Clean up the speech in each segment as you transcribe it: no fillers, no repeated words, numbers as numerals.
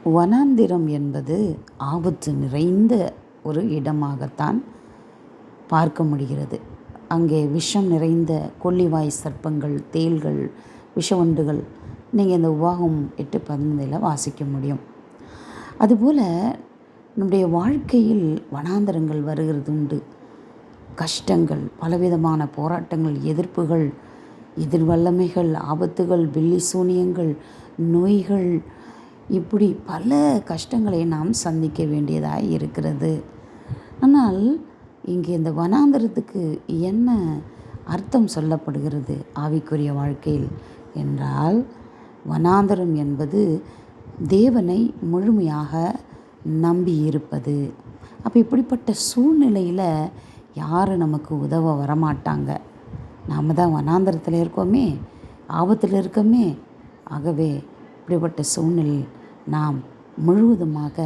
வனாந்திரம் என்பது ஆபத்து நிறைந்த ஒரு இடமாகத்தான் பார்க்க முடிகிறது. அங்கே விஷம் நிறைந்த கொள்ளிவாய் சர்ப்பங்கள், தேள்கள், விஷவண்டுகள் நீங்கள் இந்த உபாகம் 8:15 வாசிக்க முடியும். அதுபோல் நம்முடைய வாழ்க்கையில் வனாந்தரங்கள் வருகிறது உண்டு. கஷ்டங்கள், பலவிதமான போராட்டங்கள், எதிர்ப்புகள், எதிர்வல்லமைகள், ஆபத்துகள், பில்லி சூனியங்கள், நோய்கள், இப்படி பல கஷ்டங்களை நாம் சந்திக்க வேண்டியதாக இருக்கிறது. ஆனால் இங்கே இந்த வனாந்தரத்துக்கு என்ன அர்த்தம் சொல்லப்படுகிறது ஆவிக்குரிய வாழ்க்கையில் என்றால், வனாந்தரம் என்பது தேவனை முழுமையாக நம்பி இருப்பது. அப்போ இப்படிப்பட்ட சூழ்நிலையில் யாரும் நமக்கு உதவ வரமாட்டாங்க. நாம் தான் வனாந்தரத்தில் இருக்கோமே, ஆபத்தில் இருக்கோமே. ஆகவே இப்படிப்பட்ட சூழ்நிலையில் நாம் முழுவதுமாக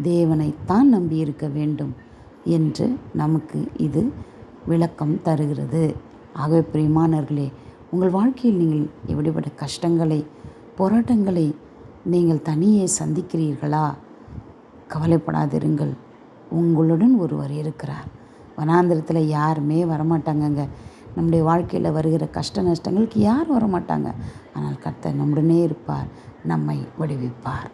தேவனைத்தான் நம்பி இருக்க வேண்டும் என்று நமக்கு இது விளக்கம் தருகிறது. ஆகவே பிரியமானவர்களே, உங்கள் வாழ்க்கையில் நீங்கள் எப்படிப்பட்ட கஷ்டங்களை, போராட்டங்களை நீங்கள் தனியே சந்திக்கிறீர்களா? கவலைப்படாதிருங்கள், உங்களுடன் ஒருவர் இருக்கிறார். வனாந்திரத்தில் யாருமே வரமாட்டாங்கங்க. நம்முடைய வாழ்க்கையில் வருகிற கஷ்ட நஷ்டங்களுக்கு யாரும் வரமாட்டாங்க. ஆனால் கர்த்தர் நம்முடனே இருப்பார், நம்மை விடுவிப்பார்.